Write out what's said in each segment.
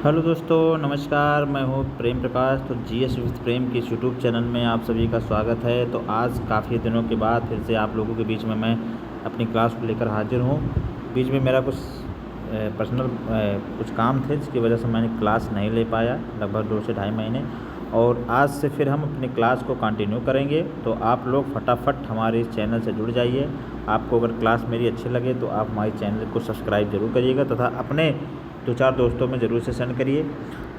Hello दोस्तों, नमस्कार। मैं हूँ प्रेम प्रकाश। तो जीएस विद प्रेम के यूट्यूब चैनल में आप सभी का स्वागत है। तो आज काफ़ी दिनों के बाद फिर से आप लोगों के बीच में मैं अपनी क्लास को लेकर हाजिर हूँ। बीच में मेरा कुछ पर्सनल कुछ काम थे जिसकी वजह से मैंने क्लास नहीं ले पाया लगभग 2 से ढाई महीने। और आज से फिर हम अपनी क्लास को कंटिन्यू करेंगे। तो आप लोग फटाफट हमारे इस चैनल से जुड़ जाइए। आपको अगर क्लास मेरी अच्छी लगे तो आप हमारे चैनल को सब्सक्राइब ज़रूर करिएगा तथा अपने 2-4 दोस्तों में ज़रूर से सेंड करिए।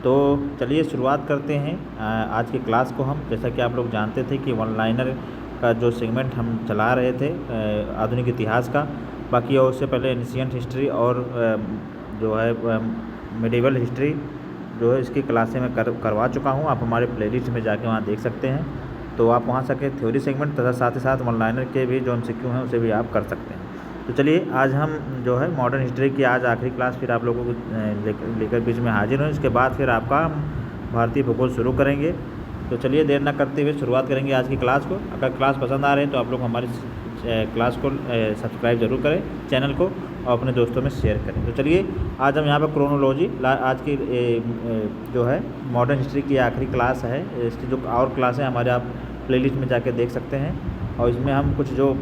तो चलिए शुरुआत करते हैं आज की क्लास को। हम जैसा कि आप लोग जानते थे कि वन लाइनर का जो सेगमेंट हम चला रहे थे आधुनिक इतिहास का, बाकी और उससे पहले एंशिएंट हिस्ट्री और जो है मिडिवल हिस्ट्री जो है इसकी क्लासें मैं करवा चुका हूँ। आप हमारे प्लेलिस्ट में जाके वहाँ देख सकते हैं। तो आप वहाँ से थ्योरी सेगमेंट तथा साथ ही साथ वन लाइनर के भी जो MCQ हैं उसे भी आप कर सकते हैं। तो चलिए आज हम जो है मॉडर्न हिस्ट्री की आज आखिरी क्लास फिर आप लोगों को लेकर बीच में हाजिर हूँ। इसके बाद फिर आपका हम भारतीय भूगोल शुरू करेंगे। तो चलिए देर न करते हुए शुरुआत करेंगे आज की क्लास को। अगर क्लास पसंद आ रहे हैं तो आप लोग हमारी क्लास को सब्सक्राइब ज़रूर करें, चैनल को, और अपने दोस्तों में शेयर करें। तो चलिए आज हम यहाँ पर क्रोनोलॉजी आज की जो है मॉडर्न हिस्ट्री की आखिरी क्लास है। इसकी जो और क्लास है हमारे आप प्लेलिस्ट में जाके देख सकते हैं। और इसमें हम कुछ जो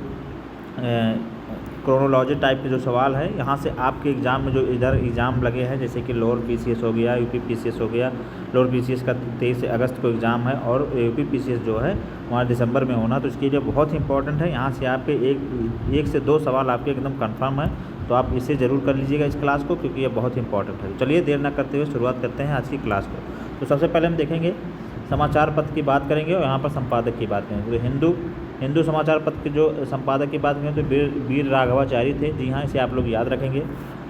क्रोनोलॉजी टाइप के जो सवाल है यहाँ से आपके एग्ज़ाम में जो इधर एग्ज़ाम लगे हैं, जैसे कि लोअर PCS हो गया, UP PCS हो गया। लोअर PCS का 23 अगस्त को एग्ज़ाम है और UP PCS जो है हमारा दिसंबर में होना। तो इसके लिए बहुत ही इंपॉर्टेंट है। यहाँ से आपके एक से 2 सवाल आपके एकदम कंफर्म है। तो आप इसे ज़रूर कर लीजिएगा इस क्लास को, क्योंकि ये बहुत इंपॉर्टेंट है। चलिए देर न करते हुए शुरुआत करते हैं आज की क्लास को। तो सबसे पहले हम देखेंगे समाचार पत्र की बात करेंगे और यहाँ पर संपादक की बात करेंगे। तो हिंदू समाचार पत्र के जो संपादक की बात करें तो वीर राघवाचारी थे। जी हाँ, इसे आप लोग याद रखेंगे।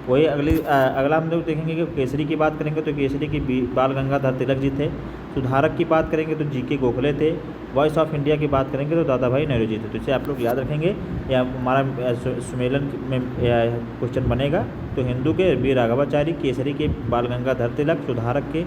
वही अगला हम लोग देखेंगे कि केसरी की बात करेंगे तो केसरी की बाल गंगाधर तिलक जी थे। सुधारक की बात करेंगे तो GK गोखले थे। वॉइस ऑफ इंडिया की बात करेंगे तो दादा भाई नेहरू जी थे। तो इसे आप लोग याद रखेंगे, या हमारा सुमेलन में क्वेश्चन बनेगा। तो हिंदू के वीर राघवाचारी, केसरी के बाल गंगाधर तिलक, सुधारक के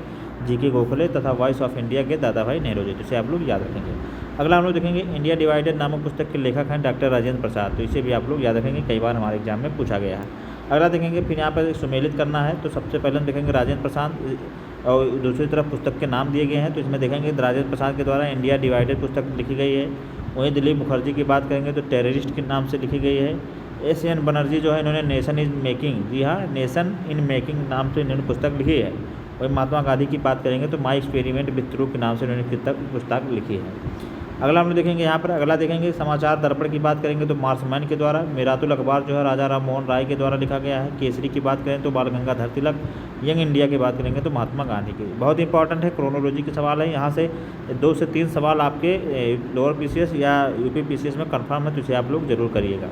GK गोखले तथा वॉइस ऑफ इंडिया के दादा भाई नेहरू जी। तो इसे आप लोग याद रखेंगे। अगला हम लोग देखेंगे इंडिया डिवाइडेड नामक पुस्तक के लेखक हैं डॉक्टर राजेंद्र प्रसाद। तो इसे भी आप लोग याद रखेंगे, कई बार हमारे एग्जाम में पूछा गया है। अगला देखेंगे, फिर यहाँ पर सुमेलित करना है। तो सबसे पहले हम देखेंगे राजेंद्र प्रसाद, और दूसरी तरफ पुस्तक के नाम दिए गए हैं। तो इसमें देखेंगे राजेंद्र प्रसाद के द्वारा इंडिया डिवाइडेड पुस्तक लिखी गई है। वहीं दिलीप मुखर्जी की बात करेंगे तो टेररिस्ट के नाम से लिखी गई है। SN बनर्जी जो है इन्होंने नेशन इन मेकिंग, जी हाँ, नेशन इन मेकिंग नाम से इन्होंने पुस्तक लिखी है। वही महात्मा गांधी की बात करेंगे तो माई एक्सपेरिमेंट विथ ट्रूथ के नाम से इन्होंने पुस्तक लिखी है। अगला हम लोग देखेंगे यहाँ पर, अगला देखेंगे समाचार दर्पण की बात करेंगे तो मार्समैन के द्वारा। मिरातुल अखबार जो है राजा राम मोहन राय के द्वारा लिखा गया है। केसरी की बात करें तो बाल गंगाधर तिलक। यंग इंडिया की बात करेंगे तो महात्मा गांधी की। बहुत इंपॉर्टेंट है, क्रोनोलॉजी के सवाल है। यहाँ से 2 से 3 सवाल आपके लोअर PCS या UP PCS में कन्फर्म है, तो इसे आप लोग जरूर करिएगा।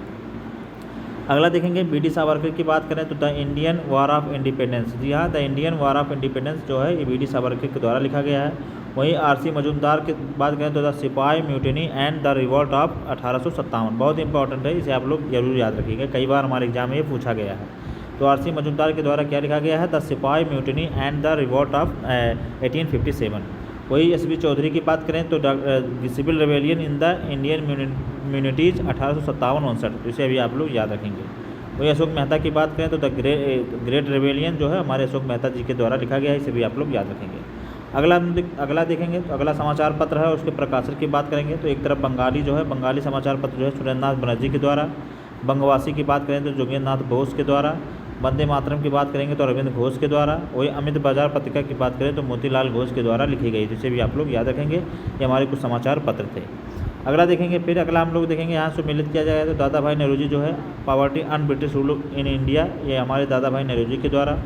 अगला देखेंगे BD सावरकर की बात करें तो the Indian war of independence. जी हाँ, the Indian war of independence जो है ये BD सावरकर के द्वारा लिखा गया है। वहीं RC मजूमदार की बात करें तो the sipahi mutiny and the revolt of 1857। बहुत इंपॉर्टेंट है, इसे आप लोग जरूर याद रखिएगा, कई बार हमारे एग्जाम में ये पूछा गया है। तो RC मजूमदार के द्वारा क्या लिखा गया है? The sipahi mutiny and the revolt of 1857। वही SB चौधरी की बात करें तो civil rebellion in the Indian mutinies 1857-59। तो इसे अभी आप लोग याद रखेंगे। वही अशोक मेहता की बात करें तो द ग्रेट रेवेलियन जो है हमारे अशोक मेहता जी के द्वारा लिखा गया है, इसे भी आप लोग याद रखेंगे। अगला देखेंगे तो अगला समाचार पत्र है और उसके प्रकाशक की बात करेंगे तो एक तरफ बंगाली जो है, बंगाली समाचार पत्र जो है सुरेंद्रनाथ बनर्जी के द्वारा। बंगवासी की बात करें तो जोगेंद्र नाथ बोस के द्वारा। वंदे मातरम की बात करेंगे तो अरविंद घोष के द्वारा। वही अमित बाजार पत्रिका की बात करें तो मोतीलाल घोष के द्वारा लिखी गई। जिसे भी आप लोग याद रखेंगे, ये हमारे कुछ समाचार पत्र थे। अगला देखेंगे, फिर अगला हम लोग देखेंगे यहाँ से मिलित किया जाएगा तो दादा भाई नेहरू जी जो है poverty un British rule in India, ये हमारे दादा भाई नेहरू जी के द्वारा।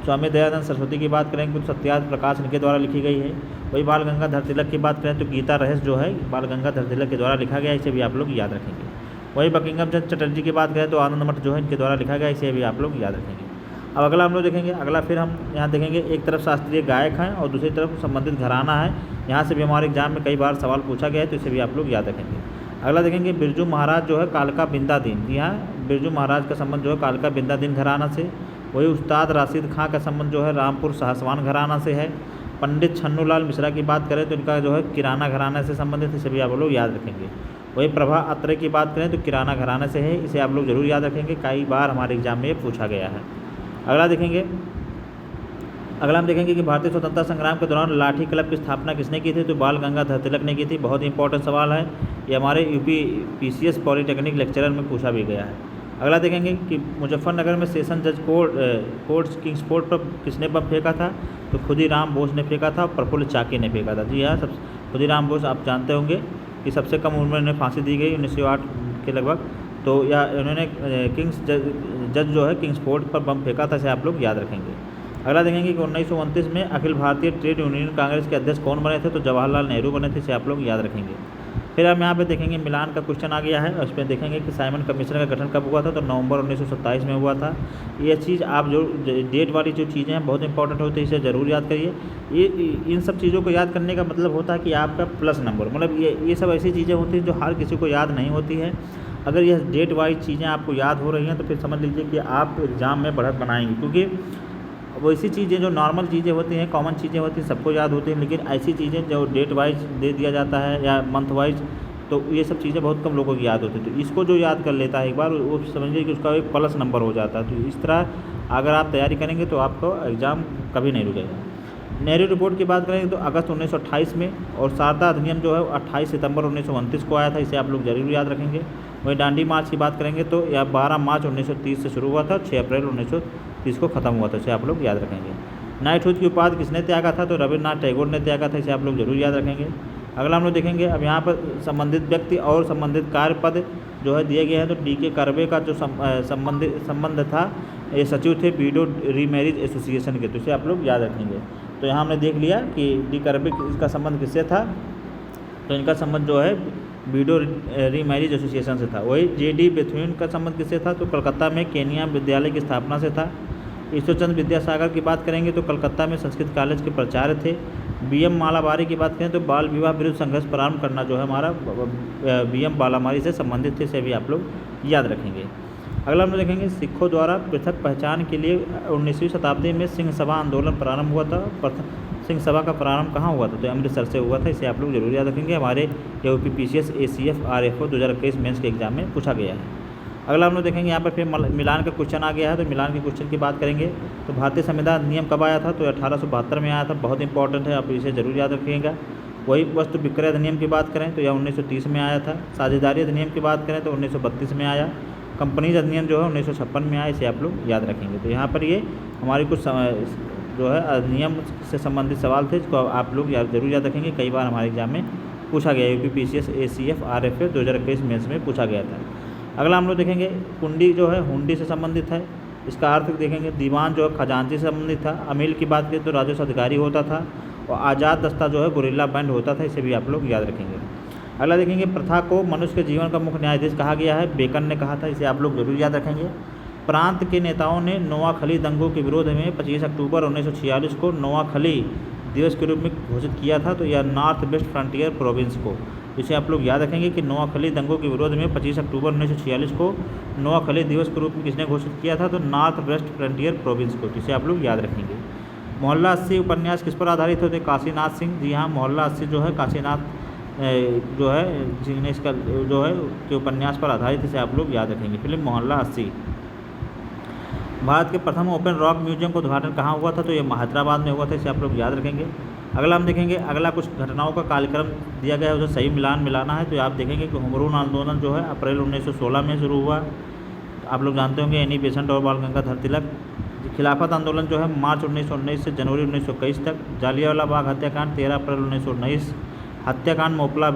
स्वामी दयानंद सरस्वती की बात करें तो सत्याग्रह प्रकाश इनके द्वारा लिखी गई है। वही बाल गंगाधर तिलक की बात करें तो गीता रहस्य जो है बाल गंगाधर तिलक के द्वारा लिखा गया है, इसे भी आप लोग याद रखेंगे। वही बकिंघम चंद्र चटर्जी की बात करें तो आनंद मठ जो है इनके द्वारा लिखा गया है, इसे भी आप लोग याद रखेंगे। अब अगला हम लोग देखेंगे, अगला फिर हम यहाँ देखेंगे एक तरफ शास्त्रीय गायक हैं और दूसरी तरफ संबंधित घराना है। यहाँ से भी हमारे एग्जाम में कई बार सवाल पूछा गया है, तो इसे भी आप लोग याद रखेंगे। अगला देखेंगे बिरजू महाराज जो है कालका बिंदा दिन। जी हाँ, बिरजू महाराज का संबंध जो है कालका बिंदा दिन घराना से। वही उस्ताद राशिद खां का संबंध जो है रामपुर साहसवान घराना से है। पंडित छन्नूलाल मिश्रा की बात करें तो इनका जो है किराना घराना से संबंधित, इसे भी आप लोग याद रखेंगे। वही प्रभा अत्रे की बात करें तो किराना घराने से है, इसे आप लोग जरूर याद रखेंगे, कई बार हमारे एग्जाम में ये पूछा गया है। अगला देखेंगे, अगला हम देखेंगे कि भारतीय स्वतंत्रता संग्राम के दौरान लाठी क्लब की स्थापना किसने की थी, तो बाल गंगाधर तिलक ने की थी। बहुत ही इंपॉर्टेंट सवाल है, ये हमारे यूपी पीसीएस पॉलिटेक्निक लेक्चरर में पूछा भी गया है। अगला देखेंगे कि मुजफ्फरनगर में सेशन जज कोर्ट किंग्सफोर्ड पर किसने बम फेंका था, तो खुदीराम बोस ने फेंका था और प्रफुल्ल चाकी ने फेंका था। जी हाँ, खुदीराम बोस आप जानते होंगे कि सबसे कम उम्र में उन्हें फांसी दी गई 1908 के लगभग, तो या उन्होंने किंग्स जज जो है किंग्सफोर्ड पर बम फेंका था, इसे आप लोग याद रखेंगे। अगला देखेंगे कि 1929 में अखिल भारतीय ट्रेड यूनियन कांग्रेस के अध्यक्ष कौन बने थे, तो जवाहरलाल नेहरू बने थे, इसे आप लोग याद रखेंगे। फिर हम यहाँ पे देखेंगे मिलान का क्वेश्चन आ गया है, और इसमें देखेंगे कि साइमन कमीशन का गठन कब हुआ था, तो नवंबर 1927 में हुआ था। ये चीज़ आप जो डेट वाली जो चीज़ें हैं बहुत इंपॉर्टेंट होती है, इसे ज़रूर याद करिए। ये इन सब चीज़ों को याद करने का मतलब होता है कि आपका प्लस नंबर, मतलब ये सब ऐसी चीज़ें होती हैं जो हर किसी को याद नहीं होती है। अगर यह डेट वाइज चीज़ें आपको याद हो रही हैं तो फिर समझ लीजिए कि आप एग्ज़ाम में बढ़त बनाएंगे, क्योंकि वो ऐसी चीज़ें जो नॉर्मल चीज़ें होती हैं, कॉमन चीज़ें होती हैं, सबको याद होती हैं, लेकिन ऐसी चीज़ें जो डेट वाइज दे दिया जाता है या मंथ वाइज, तो ये सब चीज़ें बहुत कम लोगों की याद होती है। तो इसको जो याद कर लेता है एक बार, वो समझिए कि उसका एक प्लस नंबर हो जाता है। तो इस तरह अगर आप तैयारी करेंगे तो आपको एग्ज़ाम कभी नहीं रुकेगा। नेहरू रिपोर्ट की बात करें तो अगस्त 1928 में, और शारदा अधिनियम जो है 28 सितंबर 1929 को आया था, इसे आप लोग जरूर याद रखेंगे। वहीं दांडी मार्च की बात करेंगे तो यह 12 मार्च 1930 से शुरू हुआ था, 6 अप्रैल 1930 को ख़त्म हुआ था, इसे आप लोग याद रखेंगे। नाइटहुड की उपाधि किसने त्यागा था, तो रविन्द्रनाथ टैगोर ने त्यागा था, इसे आप लोग जरूर याद रखेंगे। अगला हम लोग देखेंगे, अब यहाँ पर संबंधित व्यक्ति और संबंधित कार्य पद जो है दिए गए हैं, तो डी.के. कर्वे का जो संबंध था, ये सचिव थे वीडो रीमैरिज एसोसिएशन के, तो इसे आप लोग याद रखेंगे। तो यहाँ हमने देख लिया कि डी कर्वे इसका संबंध किससे था, तो इनका संबंध जो है वीडो रीमैरिज एसोसिएशन से था। वही जे.डी. बेथुइन का संबंध किससे था, तो कलकत्ता में केनिया विद्यालय की स्थापना से था। ईश्वरचंद्र विद्यासागर की बात करेंगे तो कलकत्ता में संस्कृत कॉलेज के प्राचार्य थे। बी.एम. मालाबारी की बात करें तो बाल विवाह विरुद्ध संघर्ष प्रारंभ करना जो है हमारा बी.एम. मालाबारी से संबंधित थे, इसे भी आप लोग याद रखेंगे। अगला हम लोग देखेंगे सिखों द्वारा पृथक पहचान के लिए 19वीं शताब्दी में सिंह सभा आंदोलन प्रारंभ हुआ था। सिंह सभा का प्रारंभ कहाँ हुआ था, तो अमृतसर से हुआ था, इसे आप लोग जरूर याद रखेंगे। हमारे UP PCS ACF RFO 2021 mains के एग्जाम में पूछा गया है। अगला हम लोग देखेंगे यहाँ पर फिर मिलान का क्वेश्चन आ गया है, तो मिलान के क्वेश्चन की बात करेंगे तो भारतीय संविधान नियम कब आया था, तो 1872 में आया था, बहुत इंपॉर्टेंट है, आप इसे जरूर याद रखिएगा। वही वस्तु विक्रय अधिनियम की बात करें तो यह 1930 में आया था। साझेदारी अधिनियम की बात करें तो 1932 में आया। कंपनीज अधिनियम जो है 1956 में आया, इसे आप लोग याद रखेंगे। तो यहाँ पर ये हमारी कुछ जो है अधिनियम से संबंधित सवाल थे, जिसको आप लोग जरूर याद रखेंगे, कई बार हमारे एग्जाम में पूछा गया, UP PCS ACF RFA 2021 mains में पूछा गया था। अगला हम लोग देखेंगे कुंडी जो है हुंडी से संबंधित है, इसका अर्थ देखेंगे। दीवान जो है खजांची से संबंधित था। अमील की बात करें तो राजस्व अधिकारी होता था, और आज़ाद दस्ता जो है गुरिल्ला बैंड होता था, इसे भी आप लोग याद रखेंगे। अगला देखेंगे प्रथा को मनुष्य के जीवन का मुख्य न्यायाधीश कहा गया है, बेकन ने कहा था, इसे आप लोग जरूर याद रखेंगे। प्रांत के नेताओं ने नोआखली दंगों के विरोध में 25 अक्टूबर 1946 को नोआखली दिवस के रूप में घोषित किया था, तो यह नॉर्थ वेस्ट फ्रंटियर प्रोविंस को, इसे आप लोग याद रखेंगे कि नोआखली दंगों के विरोध में 25 अक्टूबर 1946 को नोआखली दिवस के रूप में किसने घोषित किया था, तो नॉर्थ वेस्ट फ्रंटियर प्रोविंस को, इसे आप लोग याद रखेंगे। मोहल्ला 80 उपन्यास किस पर आधारित होते, काशीनाथ सिंह। जी हाँ, मोहल्ला 80 जो है काशीनाथ जो है जिन्हें इसका जो है के उपन्यास पर आधारित, इसे आप लोग याद रखेंगे। फिल्म मोहल्ला 80। भारत के प्रथम ओपन रॉक म्यूजियम का उद्घाटन कहाँ हुआ था, तो ये हैदराबाद में हुआ था, इसे आप लोग याद रखेंगे। अगला हम देखेंगे, अगला कुछ घटनाओं का कार्यक्रम दिया गया है, उसे सही मिलान मिलाना है। तो आप देखेंगे कि होम रूल आंदोलन जो है अप्रैल 1916 में शुरू हुआ, आप लोग जानते होंगे, एनी बेसेंट और बाल गंगाधर तिलक। खिलाफत आंदोलन जो है मार्च 1919 से जनवरी 1921 तक। जालियांवाला बाग हत्याकांड 13 अप्रैल 1919। हत्याकांड मोपला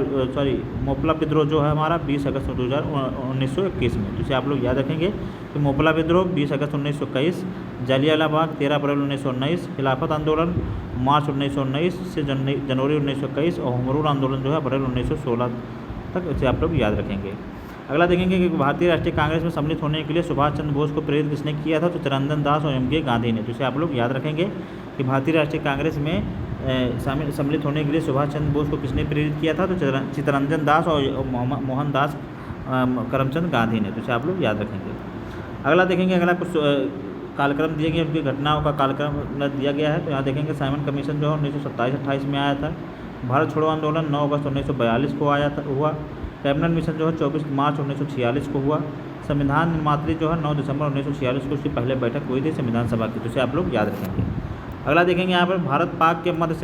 विद्रोह जो है हमारा 20 अगस्त 1921 में, जिसे आप लोग याद रखेंगे कि मोपला विद्रोह 20 अगस्त 1921, जालियांवाला बाग 13 अप्रैल 1919, खिलाफत आंदोलन मार्च 1919 से जनवरी 1921, और होम रूल आंदोलन जो है अप्रैल 1916 तक, इसे आप लोग याद रखेंगे। अगला देखेंगे कि भारतीय राष्ट्रीय कांग्रेस में सम्मिलित होने के लिए सुभाष चंद्र बोस को प्रेरित किसने किया था, तो चित्तरंजन दास और M.K. गांधी ने, तो इसे आप लोग याद रखेंगे कि भारतीय राष्ट्रीय कांग्रेस में सम्मिलित होने के लिए सुभाष चंद्र बोस को किसने प्रेरित किया था, तो चित्तरंजन दास और मोहनदास करमचंद गांधी ने, तो इसे आप लोग याद रखेंगे। अगला देखेंगे, अगला कुछ कालक्रम दिए गए, उनकी घटनाओं का कालक्रम दिया गया है। तो यहाँ देखेंगे साइमन कमीशन जो है 1927-28 में आया था। भारत छोड़ो आंदोलन 9 अगस्त 1942 को हुआ। कैबिनेट मिशन जो है 24 मार्च 1946 को हुआ। संविधान निर्मात्री जो है 9 दिसंबर 1946 को उसकी पहले बैठक हुई थी संविधान सभा की, तो इसे आप लोग याद रखेंगे। अगला देखेंगे यहाँ पर भारत पाक के मध्य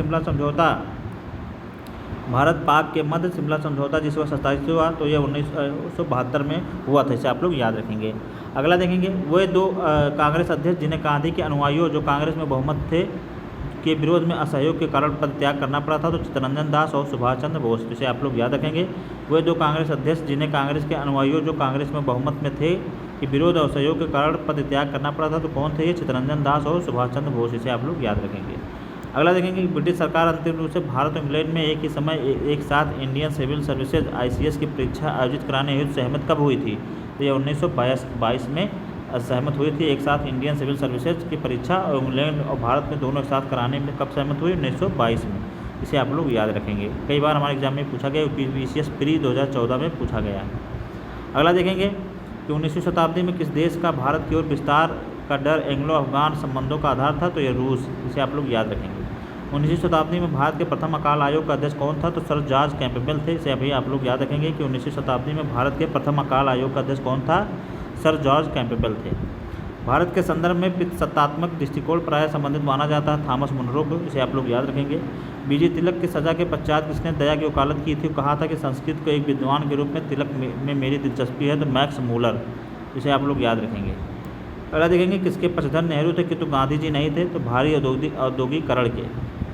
शिमला समझौता जिस वर्ष 27 हुआ, तो यह 1972 में हुआ था। इसे आप लोग याद रखेंगे। अगला देखेंगे वे दो कांग्रेस अध्यक्ष जिन्हें गांधी के अनुयायियों जो कांग्रेस में बहुमत थे के विरोध में असहयोग के कारण पद त्याग करना पड़ा था, तो चित्तरंजन दास और सुभाष चंद्र बोस। इसे आप लोग याद रखेंगे। वे दो कांग्रेस अध्यक्ष जिन्हें कांग्रेस के अनुयायियों जो कांग्रेस में बहुमत में थे कि विरोध और असहयोग के कारण पद त्याग करना पड़ा था, तो कौन थे ये? चित्तरंजन दास और सुभाष चंद्र बोस। इसे आप लोग याद रखेंगे। अगला देखेंगे ब्रिटिश सरकार अंतिम रूप से भारत और इंग्लैंड में एक ही समय एक साथ इंडियन सिविल सर्विसेज ICS की परीक्षा आयोजित कराने हेतु सहमत कब हुई थी? तो ये 1922 में सहमत हुई थी। एक साथ इंडियन सिविल सर्विसेज की परीक्षा और इंग्लैंड और भारत में दोनों एक साथ कराने में कब सहमत हुई? 1922 में। इसे आप लोग याद रखेंगे। कई बार हमारे एग्जाम में पूछा गया, UPPCS प्री 2014 में पूछा गया है। अगला देखेंगे कि 19वीं शताब्दी में किस देश का भारत की ओर विस्तार का डर एंग्लो अफगान संबंधों का आधार था? तो यह रूस। इसे आप लोग याद रखेंगे। 19वीं शताब्दी में भारत के प्रथम अकाल आयोग का अध्यक्ष कौन था? तो सर जॉर्ज कैंपबेल थे। इसे अभी आप लोग याद रखेंगे कि 19वीं शताब्दी में भारत के प्रथम अकाल आयोग का अध्यक्ष कौन था? सर जॉर्ज कैंपबेल थे। भारत के संदर्भ में पितृसत्तात्मक दृष्टिकोण प्रायः संबंधित माना जाता है थॉमस मुनरो को। इसे आप लोग याद रखेंगे। बीजे तिलक की सजा के पश्चात किसने दया की वकालत की थी? कहा था कि संस्कृत को एक विद्वान के रूप में तिलक में मेरी दिलचस्पी है, तो मैक्स मूलर। इसे आप लोग याद रखेंगे। अगला देखेंगे किसके पक्षधर नेहरू थे किंतु गांधी जी नहीं थे? तो भारी औद्योगिकरण के।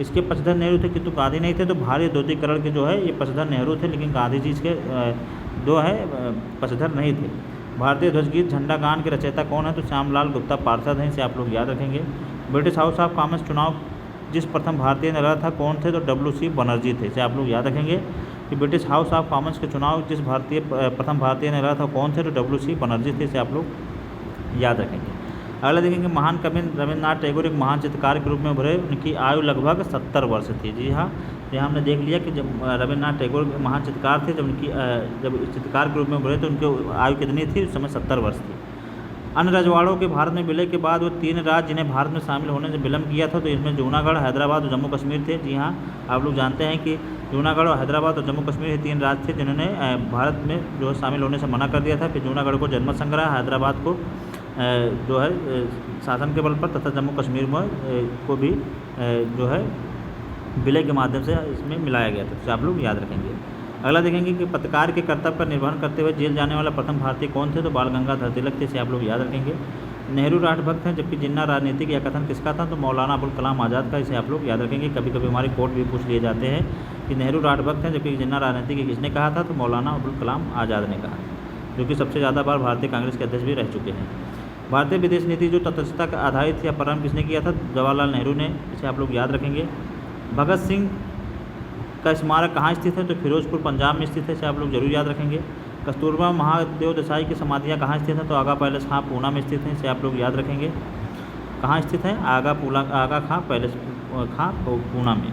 इसके पक्षधर नेहरू थे किंतु गांधी नहीं थे, तो भारी औद्योगिकरण के जो है ये पक्षधर नेहरू थे, लेकिन गांधी जी इसके जो है पक्षधर नहीं थे। भारतीय ध्वज गीत झंडा गान के रचयिता कौन है? तो श्यामलाल गुप्ता पार्षद हैं। इसे आप लोग याद रखेंगे। ब्रिटिश हाउस ऑफ कॉमन्स चुनाव जिस प्रथम भारतीय ने लड़ा था कौन थे? तो WC बनर्जी थे। इसे आप लोग याद रखेंगे कि ब्रिटिश हाउस ऑफ कॉमन्स के चुनाव जिस प्रथम भारतीय ने लड़ा था कौन थे? तो WC बनर्जी थे। इसे आप लोग याद रखेंगे। अगला देखेंगे महान कवि रविन्द्रनाथ टैगोर एक महान चित्रकार के रूप में उभरे। उनकी आयु लगभग 70 वर्ष थी। जी हाँ, यहाँ हमने देख लिया कि जब रविन्द्रनाथ टैगोर महान चित्रकार थे, जब चित्रकार के रूप में उभरे तो उनकी आयु कितनी थी? उस समय 70 वर्ष थी। अन्य रजवाड़ों के भारत में विलय के बाद वो 3 राज्य जिन्हें भारत में शामिल होने से विलम्ब किया था, तो इसमें जूनागढ़, हैदराबाद और जम्मू कश्मीर थे। जी हाँ, आप लोग जानते हैं कि जूनागढ़ और हैदराबाद और जम्मू कश्मीर ये 3 राज्य थे जिन्होंने भारत में जो शामिल होने से मना कर दिया था। फिर जूनागढ़ को जनमत संग्रह, हैदराबाद को जो है शासन के बल पर, तथा जम्मू कश्मीर में को भी जो है विलय के माध्यम से इसमें मिलाया गया था। तो आप लोग याद रखेंगे। अगला देखेंगे कि पत्रकार के कर्तव्य का निर्वहन करते हुए जेल जाने वाला प्रथम भारतीय कौन थे? तो बाल गंगाधर तिलक थे। इसे आप लोग याद रखेंगे। नेहरू राष्ट्रभक्त हैं, जबकि जिन्ना राजनीतिक या कथन किसका था? तो मौलाना अबुल कलाम आज़ाद का। इसे आप लोग याद रखेंगे। कभी कभी हमारे कोर्ट भी पूछ लिए जाते हैं कि नेहरू राष्ट्रभक्त हैं, जबकि जिन्ना राजनीतिक किसने कहा था? तो मौलाना अबुल कलाम आज़ाद ने कहा, जो कि सबसे ज़्यादा बार भारतीय कांग्रेस के अध्यक्ष भी रह चुके हैं। भारतीय विदेश नीति जो तटस्थता का आधारित या प्रारंभ किसने किया था? जवाहरलाल नेहरू ने। इसे आप लोग याद रखेंगे। भगत सिंह का स्मारक कहाँ स्थित है? तो फिरोजपुर पंजाब में स्थित है। इसे आप लोग जरूर याद रखेंगे। कस्तूरबा महादेव देसाई की समाधियाँ कहाँ स्थित हैं? तो आगा पैलेस खां पूना में स्थित हैं। इसे आप लोग याद रखेंगे। कहाँ स्थित है? आगा खां पैलेस खां पूना में।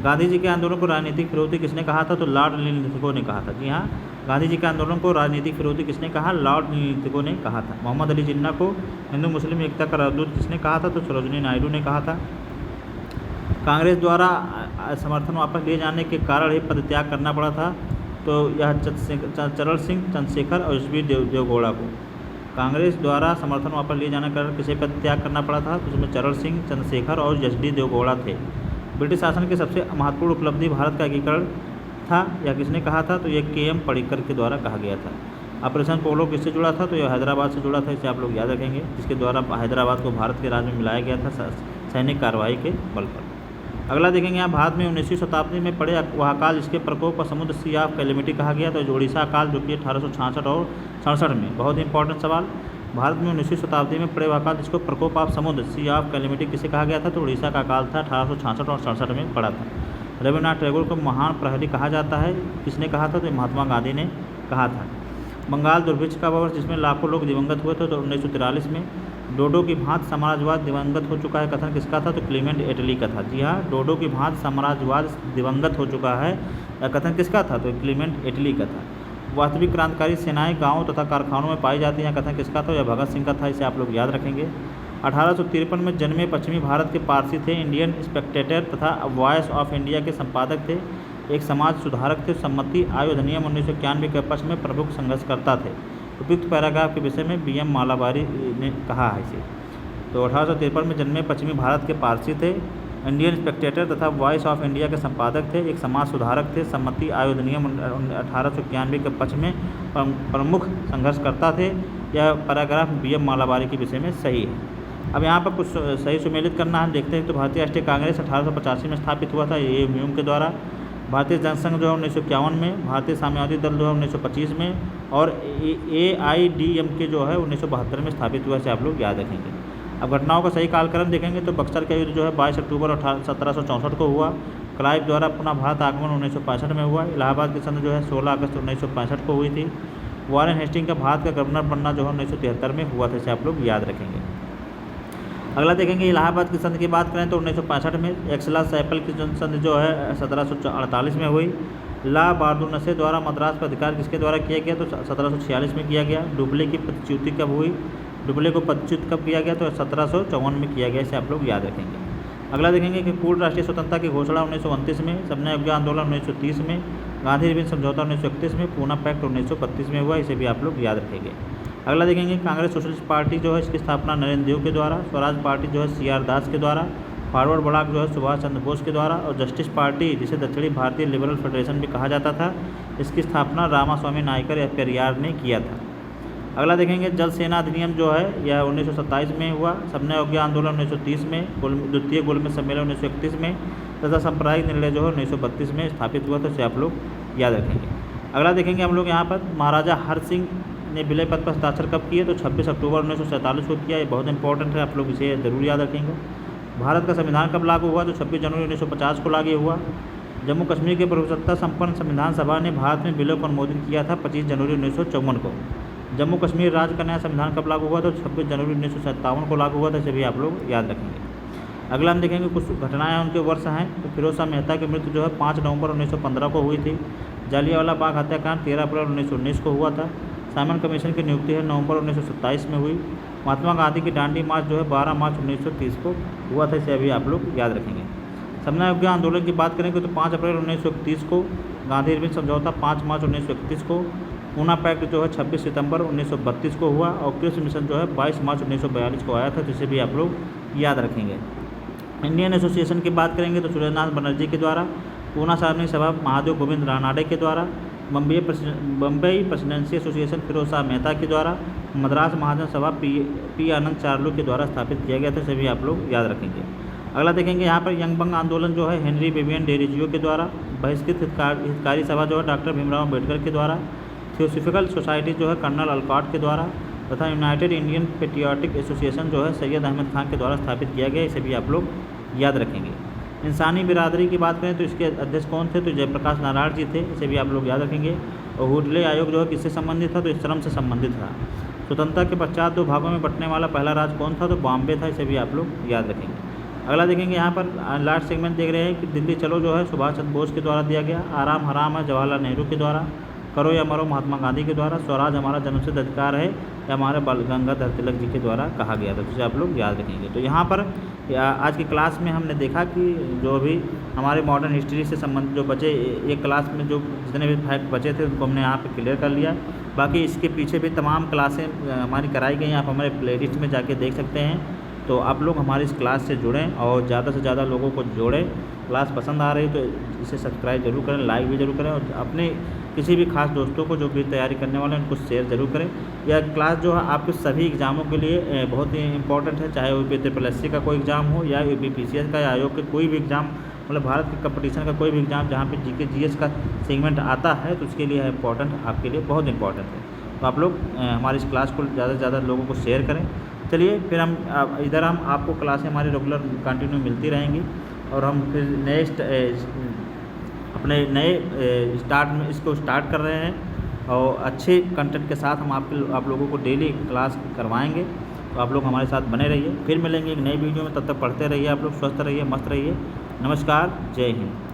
गांधी जी के आंदोलन को राजनीतिक फिरौती किसने कहा था? तो लॉर्ड लिंथगो ने कहा था। जी हाँ, गांधी जी के आंदोलन को राजनीतिक फिरौती किसने कहा? लॉर्ड लिंथगो ने कहा था। मोहम्मद अली जिन्ना को हिंदू मुस्लिम एकता का राजदूत किसने कहा था? तो सरोजिनी नायडू ने कहा था। कांग्रेस द्वारा समर्थन वापस लिए जाने के कारण ही पदत्याग करना पड़ा था, तो यह चरण सिंह, चंद्रशेखर और यशवीर देवगौड़ा को। कांग्रेस द्वारा समर्थन वापस लिए जाने के कारण किसे पदत्याग करना पड़ा था? तो उसमें चरण सिंह, चंद्रशेखर और यशवीर देवगौड़ा थे। ब्रिटिश शासन की सबसे महत्वपूर्ण उपलब्धि भारत का एकीकरण था, या किसने कहा था? तो यह KM पडिक्कर के द्वारा कहा गया था। ऑपरेशन पोलो किससे जुड़ा था? तो यह हैदराबाद से जुड़ा था। इसे आप लोग याद रखेंगे, जिसके द्वारा हैदराबाद को भारत के राज्य में मिलाया गया था सैनिक कार्रवाई के बल पर। अगला देखेंगे यहाँ भारत में 19वीं शताब्दी में पड़े वह अकाल जिसके प्रकोप को समुद्र सी ऑफ कैलेमिटी कहा गया, तो ओडिशा अकाल, जो कि 1866 और 67 में। बहुत ही इंपॉर्टेंट सवाल। भारत में 19वीं शताब्दी में पड़े वह अकाल जिसको प्रकोप ऑफ समुद्र सी ऑफ कैलेमिटी किसे कहा गया था? तो उड़ीसा का अकाल था, 1866 और 67 में पड़ा था। रविन्द्रनाथ टैगोर को महान प्रहरी कहा जाता है, किसने कहा था? तो महात्मा गांधी ने कहा था। बंगाल दुर्भिक्ष का वर्ष जिसमें लाखों लोग दिवंगत हुए थे, तो 1943 में। डोडो की भांति साम्राज्यवाद दिवंगत हो चुका है, कथन किसका था? तो क्लीमेंट एटली का था। जी हाँ, डोडो की भांति साम्राज्यवाद दिवंगत हो चुका है, कथन किसका था? तो क्लीमेंट एटली का था। वास्तविक क्रांतिकारी सेनाएं गांवों तथा कारखानों में पाई जाती हैं, कथन किसका था? यह भगत सिंह का था। इसे आप लोग याद रखेंगे। 1853 में जन्मे पश्चिमी भारत के पारसी थे, इंडियन स्पेक्टेटर तथा वॉइस ऑफ इंडिया के संपादक थे, एक समाज सुधारक थे, सम्मति आयोग अधिनियम 1991 के पक्ष में प्रमुख संघर्षकर्ता थे। उपयुक्त पैराग्राफ के विषय में BM मालाबारी ने कहा है इसे। तो 1853 में जन्मे पश्चिमी भारत के पारसी थे। इंडियन स्पेक्टेटर तथा वॉइस ऑफ इंडिया के संपादक थे। एक समाज सुधारक थे। सम्मति आयोग अधिनियम 1891 के पक्ष में प्रमुख संघर्षकर्ता थे। यह पैराग्राफ BM मालाबारी के विषय में सही है। अब यहाँ पर कुछ सही सुमेलित करना हम देखते हैं। तो भारतीय राष्ट्रीय कांग्रेस 1885 में स्थापित हुआ था AMUM के द्वारा। भारतीय जनसंघ जो है 1951 में, भारतीय साम्यवादी दल जो है 1925 में, और AIDMK जो है 1972 में स्थापित हुआ, इसे आप लोग याद रखेंगे। अब घटनाओं का सही कालक्रम देखेंगे तो बक्सर का युद्ध जो है 22 अक्टूबर 1764 को हुआ। क्लाइव द्वारा पुनः भारत आगमन 1965 में हुआ। इलाहाबाद की संधि जो है 16 अगस्त 1965 को हुई थी। वॉरेन हेस्टिंग का भारत का गवर्नर बनना जो है 1973 में हुआ था, इसे आप लोग याद रखेंगे। अगला देखेंगे इलाहाबाद की संधि की बात करें तो 1965 में। एक्सला सैपल की संधि जो है 1748 में हुई। ला बार्दुनसे द्वारा मद्रास पर अधिकार किसके द्वारा किया गया, तो 1746 में किया गया। डुप्ले की पदच्युति कब हुई, डुप्ले को पदच्युत कब किया गया, तो 1754 में किया गया, इसे आप लोग याद रखेंगे। अगला देखेंगे कि पूर्ण राष्ट्रीय स्वतंत्रता की घोषणा 1929 में, सबने अवज्ञा आंदोलन 1930 में, गांधी रिबन समझौता 1931 में, पूना पैक्ट 1932 में हुआ, इसे भी आप लोग याद रखेंगे। अगला देखेंगे कांग्रेस सोशलिस्ट पार्टी जो है इसकी स्थापना नरेंद्र देव के द्वारा। स्वराज पार्टी जो है CR दास के द्वारा। फॉरवर्ड ब्लॉक जो है सुभाष चंद्र बोस के द्वारा। और जस्टिस पार्टी जिसे दक्षिणी भारतीय लिबरल फेडरेशन भी कहा जाता था, इसकी स्थापना रामास्वामी नायकर या पेरियार ने किया था। अगला देखेंगे जल सेना अधिनियम जो है यह 1927 में हुआ। सबने अवज्ञा आंदोलन 1930 में, द्वितीय गोलमेज सम्मेलन 1931 में, तथा सांप्रदायिक निर्णय जो है 1932 में स्थापित हुआ, तो इसे आप लोग याद रखेंगे। अगला देखेंगे हम लोग यहाँ पर महाराजा हर सिंह ने विलय पत्र पर हस्ताक्षर कब किए, तो 26 अक्टूबर 1947 को किया। ये बहुत इंपॉर्टेंट है, आप लोग इसे जरूर याद रखेंगे। भारत का संविधान कब लागू हुआ, तो 26 जनवरी 1950 को लागू हुआ। जम्मू कश्मीर के बहुसत्ता संपन्न संविधान सभा ने भारत में विलय को अनुमोदित किया था 25 जनवरी 1954 को। जम्मू कश्मीर राज्य का नया संविधान कब लागू हुआ, तो 26 जनवरी 1957 को लागू हुआ था, इसे भी आप लोग याद रखेंगे। अगला हम देखेंगे कुछ घटनाएं उनके वर्ष हैं। तो फिरोज शाह मेहता की मृत्यु जो है 5 नवंबर 1915 को हुई थी। जालियांवाला बाग हत्याकांड 13 अप्रैल 1919 को हुआ था। साइमन कमीशन की नियुक्ति है नवंबर 1927 में हुई। महात्मा गांधी की दांडी मार्च जो है 12 मार्च 1930 को हुआ था, इसे अभी आप लोग याद रखेंगे। समन्वय अवज्ञा आंदोलन की बात करेंगे तो 5 अप्रैल 1931 को। गांधी रिबन समझौता 5 मार्च 1931 को। पूना पैक्ट जो है 26 सितंबर 1932 को हुआ। और कृष्ण मिशन जो है 22 मार्च 1942 को आया था, जिसे भी आप लोग याद रखेंगे। इंडियन एसोसिएशन की बात करेंगे तो सूर्यनाथ बनर्जी के द्वारा। पूना सार्वजनिक सभा महादेव गोविंद रानाडे के द्वारा। बम्बई प्रेसिडेंसी एसोसिएशन फिरोज शाह मेहता के द्वारा। मद्रास महाजन सभा पी आनंद चार्लू के द्वारा स्थापित किया गया था, इसे भी आप लोग याद रखेंगे। अगला देखेंगे यहाँ पर यंग बंग आंदोलन जो है हेनरी विवियन डेरिजियो के द्वारा। बहिष्कृत हितकारी सभा जो है डॉक्टर भीमराव अम्बेडकर के द्वारा। थियोसॉफिकल सोसाइटी जो है कर्नल अलकॉट के द्वारा। तथा यूनाइटेड इंडियन पेट्रियाटिक एसोसिएशन जो है सैयद अहमद खान के द्वारा स्थापित किया गया, इसे भी आप लोग याद रखेंगे। इंसानी बिरादरी की बात करें तो इसके अध्यक्ष कौन थे, तो जयप्रकाश नारायण जी थे, इसे भी आप लोग याद रखेंगे। और हुडले आयोग जो है किससे संबंधित था, तो श्रम से संबंधित था। स्वतंत्रता के पश्चात 2 भागों में बंटने वाला पहला राज्य कौन था, तो बॉम्बे था, इसे भी आप लोग याद रखेंगे। अगला देखेंगे यहाँ पर लास्ट सेगमेंट देख रहे हैं कि दिल्ली चलो जो है सुभाष चंद्र बोस के द्वारा दिया गया। आराम हराम है जवाहरलाल नेहरू के द्वारा। करो या मरो महात्मा गांधी के द्वारा। स्वराज हमारा जन्मसिद्ध अधिकार है या हमारे बाल गंगाधर तिलक जी के द्वारा कहा गया था, जिसे आप लोग याद रखेंगे। तो यहाँ पर आज की क्लास में हमने देखा कि जो भी हमारे मॉडर्न हिस्ट्री से संबंधित जो बचे एक क्लास में जो जितने भी फैक्ट बचे थे उनको हमने यहाँ पे क्लियर कर लिया। बाकी इसके पीछे भी तमाम क्लासें हमारी कराई गई हैं, आप हमारे प्लेलिस्ट में जाके देख सकते हैं। तो आप लोग हमारी इस क्लास से जुड़ें और ज़्यादा से ज़्यादा लोगों को जोड़ें। क्लास पसंद आ रही तो इसे सब्सक्राइब जरूर करें, लाइक भी जरूर करें और अपने किसी भी खास दोस्तों को जो भी तैयारी करने वाले हैं उनको शेयर जरूर करें। यह क्लास जो है आपके सभी एग्ज़ामों के लिए बहुत ही इंपॉर्टेंट है, चाहे वो UPSC का कोई एग्ज़ाम हो या UPPCS का या आयोग के कोई भी एग्ज़ाम, मतलब भारत के कंपटीशन का कोई भी एग्ज़ाम जहाँ पे GK GS का सेगमेंट आता है तो उसके लिए इंपॉर्टेंट, आपके लिए बहुत इंपॉर्टेंट है। तो आप लोग हमारी इस क्लास को ज़्यादा से ज़्यादा लोगों को शेयर करें। चलिए फिर हम इधर आपको क्लासें हमारी रेगुलर कंटिन्यू मिलती रहेंगी और हम फिर नेक्स्ट अपने नए स्टार्ट में इसको स्टार्ट कर रहे हैं और अच्छे कंटेंट के साथ हम आप लोगों को डेली क्लास करवाएंगे। तो आप लोग हमारे साथ बने रहिए। फिर मिलेंगे एक नई वीडियो में, तब तक पढ़ते रहिए, आप लोग स्वस्थ रहिए, मस्त रहिए। नमस्कार, जय हिंद।